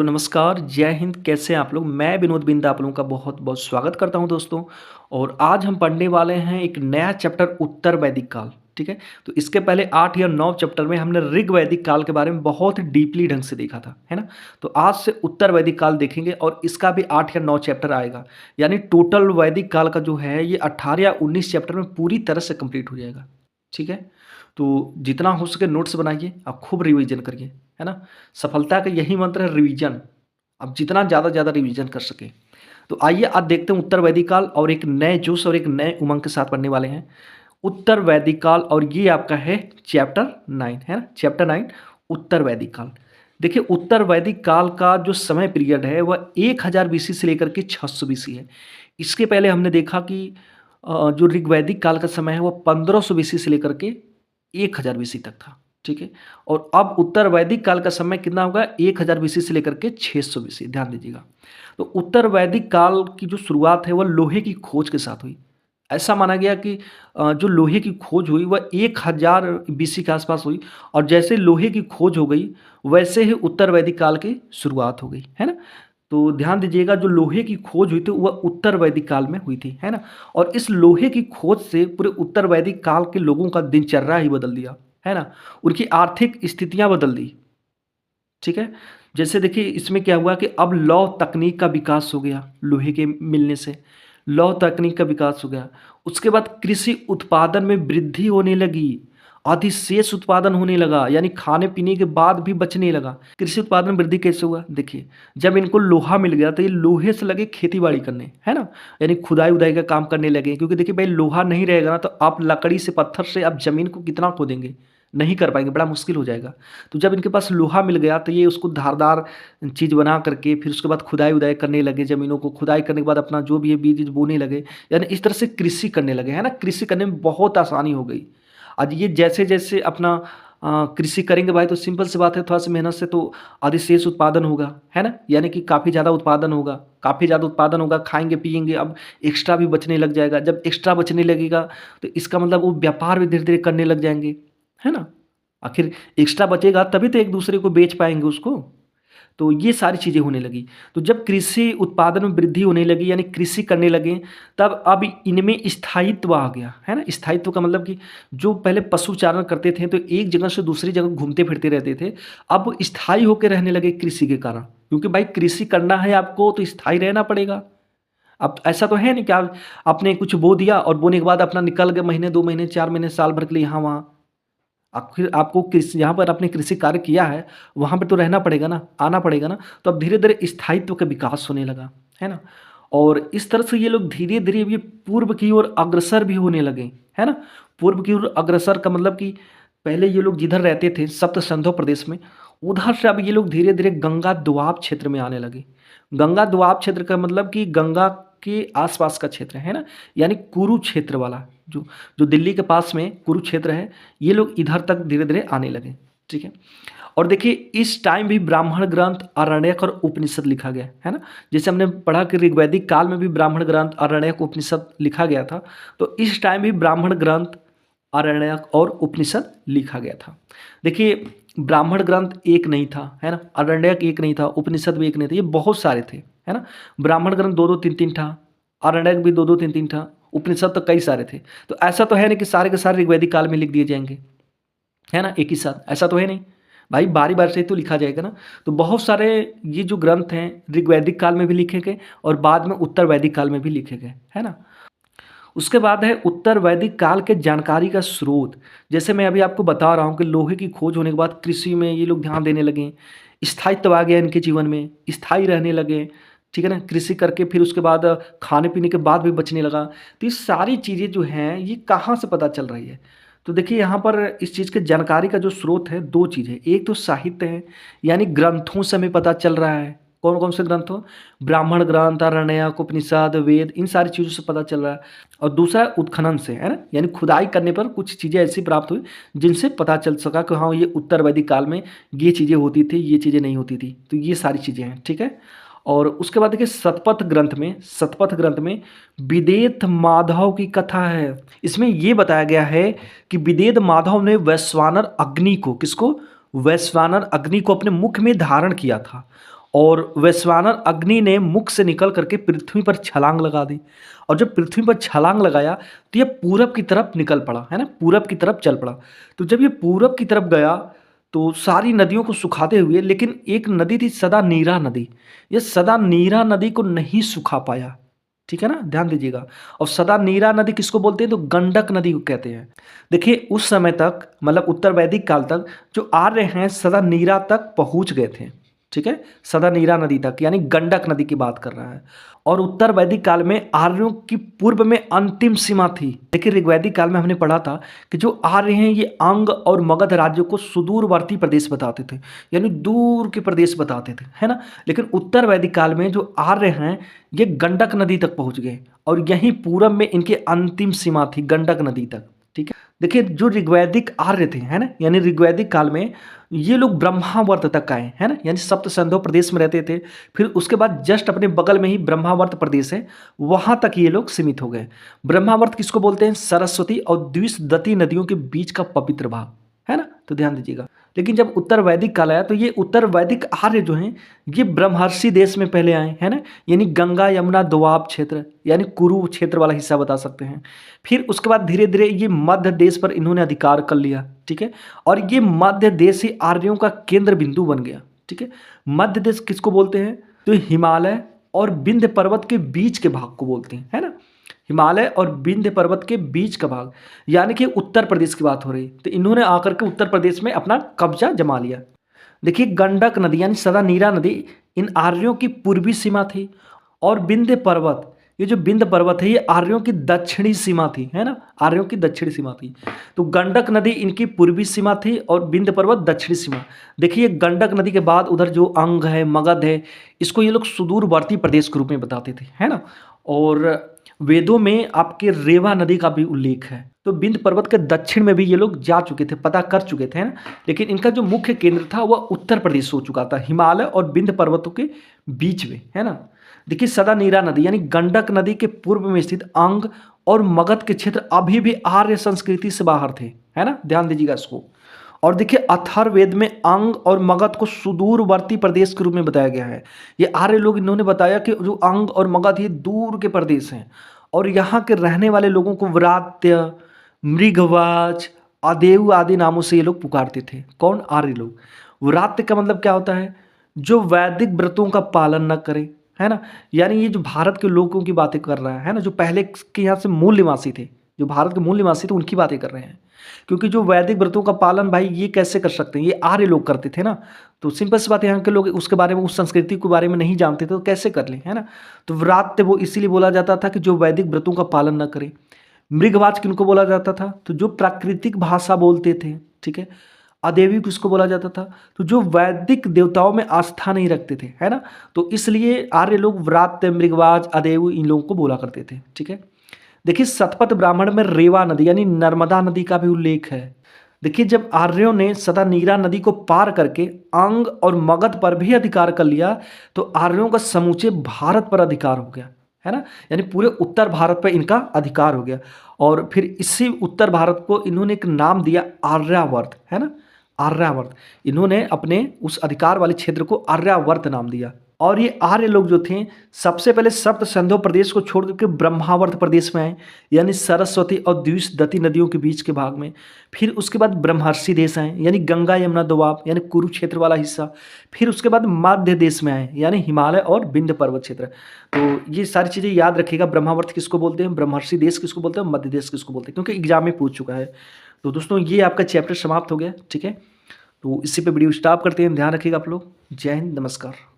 Hello नमस्कार, जय हिंद। कैसे हैं आप लोग? मैं विनोद बिंदा आप लोगों का बहुत-बहुत स्वागत करता हूं दोस्तों। और आज हम पढ़ने वाले हैं एक नया चैप्टर उत्तर वैदिक काल, ठीक है? तो इसके पहले 8 या 9 चैप्टर में हमने ऋग वैदिक काल के बारे में बहुत ही डीपली ढंग से देखा था, है ना? तो आज से उत्तर वैदिक काल देखेंगे और इसका भी 8 या 9 चैप्टर आएगा। यानी टोटल वैदिक काल का जो है ये 18 या 19 चैप्टर में पूरी तरह से कंप्लीट हो जाएगा, ठीक है? तो जितना हो सके नोट्स बनाइए, आप खूब रिवीजन करिए, है ना? सफलता का यही मंत्र है, रिवीजन। आप जितना ज़्यादा रिवीजन कर सकें। तो आइए आज देखते हैं उत्तर वैदिक काल और एक नए जोश और एक नए उमंग के साथ पढ़ने वाले हैं। उत्तर वैदिक काल और ये आपका है चैप्टर 9, है ना? चैप्टर 9 उत्तर वैदिक काल। देखिए उत्तर वैदिक काल का जो समय पीरियड है वह 1000 बीसी से लेकर के 600 बीसी है। इसके पहले हमने देखा कि जो ऋग्वैदिक काल का समय है वह 1500 बीसी से लेकर के 1000 बीसी तक था, ठीक है? और अब उत्तर वैदिक काल का समय कितना होगा? 1000 बीसी से लेकर के 600 बीसी, ध्यान दीजिएगा। तो उत्तर वैदिक काल की जो शुरुआत है वह लोहे की खोज के साथ हुई। ऐसा माना गया कि जो लोहे की खोज हुई वह 1000 बीसी के आसपास हुई और जैसे लोहे की खोज हो गई वैसे ही उत्तर वैदिक काल की शुरुआत हो गई, है ना? तो ध्यान दीजिएगा, जो लोहे की खोज हुई थी वह उत्तर वैदिक काल में हुई थी, है ना? और इस लोहे की खोज से पूरे उत्तर वैदिक काल के लोगों का दिनचर्या ही बदल दिया, है ना? उनकी आर्थिक स्थितियां बदल दी, ठीक है? जैसे देखिए इसमें क्या हुआ कि अब लौह तकनीक का विकास हो गया, लोहे के मिलने से लौह तकनीक का विकास हो गया। उसके बाद कृषि उत्पादन में वृद्धि होने लगी, अधिशेष उत्पादन होने लगा, यानी खाने पीने के बाद भी बचने लगा। कृषि उत्पादन में वृद्धि कैसे हुआ? देखिए, जब इनको लोहा मिल गया तो ये लोहे से लगे खेती बाड़ी करने, है ना? यानी खुदाई उदाई का काम करने लगे, क्योंकि देखिए भाई लोहा नहीं रहेगा ना तो आप लकड़ी से पत्थर से आप जमीन को कितना खोदेंगे? नहीं कर पाएंगे, बड़ा मुश्किल हो जाएगा। तो जब इनके पास लोहा मिल गया तो ये उसको धारदार चीज़ बना करके फिर उसके बाद खुदाई उदाई करने लगे, ज़मीनों को खुदाई करने के बाद अपना जो भी है बीज बोने लगे, यानी इस तरह से कृषि करने लगे, है ना? कृषि करने में बहुत आसानी हो गई। आज ये जैसे जैसे अपना कृषि करेंगे भाई तो सिंपल सी बात है, थोड़ा सा मेहनत से तो अधिशेष उत्पादन होगा, है ना? यानी कि काफ़ी ज़्यादा उत्पादन होगा, काफ़ी ज़्यादा उत्पादन होगा, खाएंगे पिएंगे, अब एक्स्ट्रा भी बचने लग जाएगा। जब एक्स्ट्रा बचने लगेगा तो इसका मतलब वो व्यापार भी धीरे धीरे करने लग जाएंगे, है ना? आखिर एक्स्ट्रा बचेगा तभी तो एक दूसरे को बेच पाएंगे उसको। तो ये सारी चीज़ें होने लगी। तो जब कृषि उत्पादन में वृद्धि होने लगी, यानी कृषि करने लगे, तब अब इनमें स्थायित्व आ गया, है ना? स्थायित्व का मतलब कि जो पहले पशु चारण करते थे तो एक जगह से दूसरी जगह घूमते फिरते रहते थे, अब स्थायी होकर रहने लगे कृषि के कारण। क्योंकि भाई कृषि करना है आपको तो स्थायी रहना पड़ेगा। अब ऐसा तो है नहीं कि आप आपने कुछ बो दिया और बोने के बाद अपना निकल गए महीने, 2 महीने, 4 महीने, साल भर के लिए यहाँ वहाँ। आखिर आपको कृषि जहाँ पर आपने कृषि कार्य किया है, वहाँ पे तो रहना पड़ेगा ना, आना पड़ेगा ना। तो अब धीरे-धीरे स्थायित्व का विकास होने लगा, है ना? और इस तरह से ये लोग धीरे-धीरे ये पूर्व की ओर अग्रसर भी होने लगे, है ना? पूर्व की ओर अग्रसर का मतलब कि पहले ये लोग जिधर रहते थे सप्त सिंधु प्रदेश में, उधर से अब ये लोग धीरे-धीरे गंगा दोआब क्षेत्र में आने लगे। गंगा दोआब क्षेत्र का मतलब कि गंगा के आस-पास का क्षेत्र है ना? यानी कुरुक्षेत्र वाला जो जो दिल्ली के पास में कुरुक्षेत्र है, ये लोग इधर तक धीरे-धीरे आने लगे, ठीक है? और देखिए इस टाइम भी ब्राह्मण ग्रंथ, आरण्यक और उपनिषद लिखा गया, है ना? जैसे हमने पढ़ा कि ऋग्वैदिक काल में भी ब्राह्मण ग्रंथ, आरण्यक, उपनिषद लिखा गया था, तो इस टाइम भी ब्राह्मण ग्रंथ, आरण्यक और उपनिषद लिखा गया था। देखिए ब्राह्मण ग्रंथ एक नहीं था, है ना? आरण्यक एक नहीं था, उपनिषद भी एक नहीं था, ये बहुत सारे थे, है ना? ब्राह्मण ग्रंथ 2-2 3-3 था, आरण्यक भी 2-2 3-3 था, उपनिषद तो कई सारे थे। तो ऐसा तो है नहीं कि सारे के सारे ऋग्वैदिक काल में लिख दिए जाएंगे, है ना? एक ही साथ, ऐसा तो है नहीं। भाई बारी-बारी से ही तो लिखा जाएगा ना। तो बहुत सारे ये जो ग्रंथ हैं ऋग्वैदिक काल में भी लिखे गए और बाद में उत्तर वैदिक काल में भी लिखे गए, है ना? उसके बाद है उत्तर वैदिक काल के जानकारी का स्रोत। जैसे मैं अभी आपको बता रहा हूँ कि लोहे की खोज होने के बाद कृषि में ये लोग ध्यान देने लगे, स्थायित्व आ गया इनके जीवन में, स्थायी रहने लगे, ठीक है ना? कृषि करके फिर उसके बाद खाने पीने के बाद भी बचने लगा। तो ये सारी चीज़ें जो हैं ये कहाँ से पता चल रही है? तो देखिए यहाँ पर इस चीज़ के जानकारी का जो स्रोत है 2 चीज़ है। एक तो साहित्य है, यानी ग्रंथों से हमें पता चल रहा है। कौन-कौन से ग्रंथ हो? ब्राह्मण ग्रंथ, आरण्यक, उपनिषद, वेद, इन सारी चीज़ों से पता चल रहा है। और दूसरा उत्खनन से, है ना? यानी खुदाई करने पर कुछ चीज़ें ऐसी प्राप्त हुई जिनसे पता चल सका कि हाँ, ये उत्तर वैदिक काल में ये चीज़ें होती थी, ये चीज़ें नहीं होती थी। तो ये सारी चीज़ें हैं, ठीक है? और उसके बाद देखिए सतपथ ग्रंथ में विदेत माधव की कथा है। इसमें ये बताया गया है कि विदेत माधव ने वैश्वानर अग्नि को, किसको? वैश्वानर अग्नि को अपने मुख में धारण किया था और वैश्वानर अग्नि ने मुख से निकल करके पृथ्वी पर छलांग लगा दी। और जब पृथ्वी पर छलांग लगाया तो ये पूरब की तरफ निकल पड़ा, है ना, पूरब की तरफ चल पड़ा। तो जब ये पूरब की तरफ गया तो सारी नदियों को सुखाते हुए, लेकिन एक नदी थी सदा नीरा नदी, ये सदा नीरा नदी को नहीं सुखा पाया। ठीक है ना, ध्यान दीजिएगा। और सदा नीरा नदी किसको बोलते हैं, तो गंडक नदी को कहते हैं। देखिए उस समय तक, मतलब उत्तर वैदिक काल तक, जो आर्य हैं सदा नीरा तक पहुंच गए थे। ठीक है, सदा नीरा नदी तक, यानी गंडक नदी की बात कर रहा है। और उत्तर वैदिक काल में आर्यों की पूर्व में अंतिम सीमा थी। देखिए ऋग्वैदिक काल में हमने पढ़ा था कि जो आर्य हैं ये अंग और मगध राज्यों को सुदूरवर्ती प्रदेश बताते थे, यानी दूर के प्रदेश बताते थे, है ना। लेकिन उत्तर वैदिक काल में जो आर्य हैं ये गंडक नदी तक पहुंच गए, और यहीं पूरब में इनकी अंतिम सीमा थी, गंडक नदी तक। ठीक है, देखिए जो ऋग्वैदिक आर्य थे, है ना, यानी ऋग्वैदिक काल में ये लोग ब्रह्मावर्त तक आए, है ना, यानी सप्त सिंधु प्रदेश में रहते थे। फिर उसके बाद जस्ट अपने बगल में ही ब्रह्मावर्त प्रदेश है, वहां तक ये लोग सीमित हो गए। ब्रह्मावर्त किसको बोलते हैं, सरस्वती और द्विशदती नदियों के बीच का पवित्र भाग, है ना, तो ध्यान दीजिएगा। लेकिन जब उत्तर वैदिक काल आया तो ये उत्तर वैदिक आर्य जो हैं ये ब्रह्मर्षि देश में पहले आए, है ना, यानी गंगा यमुना दोआब क्षेत्र, यानी कुरु क्षेत्र वाला हिस्सा बता सकते हैं। फिर उसके बाद धीरे धीरे ये मध्य देश पर इन्होंने अधिकार कर लिया। ठीक है, और ये मध्य देश ही आर्यों का केंद्र बिंदु बन गया। ठीक है, मध्य देश किसको बोलते हैं, तो हिमालय और विंध्य पर्वत के बीच के भाग को बोलते हैं, है ना, हिमालय और विंध्य पर्वत के बीच का भाग, यानी कि उत्तर प्रदेश की बात हो रही। तो इन्होंने आकर के उत्तर प्रदेश में अपना कब्जा जमा लिया। देखिए गंडक नदी यानी सदा नीरा नदी इन आर्यों की पूर्वी सीमा थी, और विंध्य पर्वत, ये जो विंध्य पर्वत है ये आर्यों की दक्षिणी सीमा थी, है ना, आर्यों की दक्षिणी सीमा थी। तो गंडक नदी इनकी पूर्वी सीमा थी और विंध्य पर्वत दक्षिणी सीमा। देखिए गंडक नदी के बाद उधर जो अंग है, मगध है, इसको ये लोग सुदूरवर्ती प्रदेश के रूप में बताते थे, है ना। और वेदों में आपके रेवा नदी का भी उल्लेख है। तो विंध्य पर्वत के दक्षिण में भी ये लोग जा चुके थे, पता कर चुके थे, है ना। लेकिन इनका जो मुख्य केंद्र था वह उत्तर प्रदेश हो चुका था, हिमालय और विंध्य पर्वतों के बीच में, है ना। देखिए सदा नीरा नदी यानी गंडक नदी के पूर्व में स्थित अंग और मगध के क्षेत्र अभी भी आर्य संस्कृति से बाहर थे, है ना, ध्यान दीजिएगा इसको। और देखिए अथर्ववेद में अंग और मगध को सुदूरवर्ती प्रदेश के रूप में बताया गया है। ये आर्य लोग इन्होंने बताया कि जो अंग और मगध ये दूर के प्रदेश हैं, और यहाँ के रहने वाले लोगों को व्रात्य, मृगवाज, अदेव आदि नामों से ये लोग पुकारते थे। कौन, आर्य लोग। व्रात्य का मतलब क्या होता है, जो वैदिक व्रतों का पालन न करे, है ना, यानी ये जो भारत के लोगों की बातें कर रहा है ना, जो पहले के यहाँ से मूल निवासी थे, जो भारत के मूल निवासी थे उनकी बातें कर रहे हैं। क्योंकि जो वैदिक व्रतों का पालन भाई ये कैसे कर सकते हैं, ये आर्य लोग करते थे ना। तो सिंपल सी बात है, यहाँ के लोग उसके बारे में, उस संस्कृति के बारे में नहीं जानते थे, तो कैसे कर लें, है ना। तो व्रात्य वो इसीलिए बोला जाता था कि जो वैदिक व्रतों का पालन न करे। मृगवाच किनको बोला जाता था, तो जो प्राकृतिक भाषा बोलते थे। ठीक है, अदेवी किसको बोला जाता था, तो जो वैदिक देवताओं में आस्था नहीं रखते थे, है ना। तो इसलिए आर्य लोग व्रात्य, मृगवाज, अदेव इन लोगों को बोला करते थे। ठीक है, देखिए सतपथ ब्राह्मण में रेवा नदी यानी नर्मदा नदी का भी उल्लेख है। देखिए जब आर्यों ने सदा नीरा नदी को पार करके अंग और मगध पर भी अधिकार कर लिया तो आर्यों का समूचे भारत पर अधिकार हो गया, है ना, यानी पूरे उत्तर भारत पर इनका अधिकार हो गया। और फिर इसी उत्तर भारत को इन्होंने एक नाम दिया आर्यावर्त, है ना, आर्यावर्त। इन्होंने अपने उस अधिकार वाले क्षेत्र को आर्यावर्त नाम दिया। और ये आर्य लोग जो थे सबसे पहले सप्त सिंधु प्रदेश को छोड़ करके ब्रह्मावर्त प्रदेश में आए, यानी सरस्वती और द्विशदती नदियों के बीच के भाग में। फिर उसके बाद ब्रह्मर्षि देश आए, यानी गंगा यमुना दोआब यानी कुरुक्षेत्र वाला हिस्सा। फिर उसके बाद मध्य देश में आए, यानी हिमालय और विंध्य पर्वत क्षेत्र। तो ये सारी चीज़ें याद रखिएगा। ब्रह्मावर्त किसको बोलते हैं, ब्रह्मर्षि देश किसको बोलते हैं, मध्य देश किसको बोलते हैं, क्योंकि एग्जाम में पूछ चुका है। तो दोस्तों ये आपका चैप्टर समाप्त हो गया। ठीक है, तो इसी पे वीडियो स्टॉप करते हैं। ध्यान रखिएगा आप लोग। जय हिंद, नमस्कार।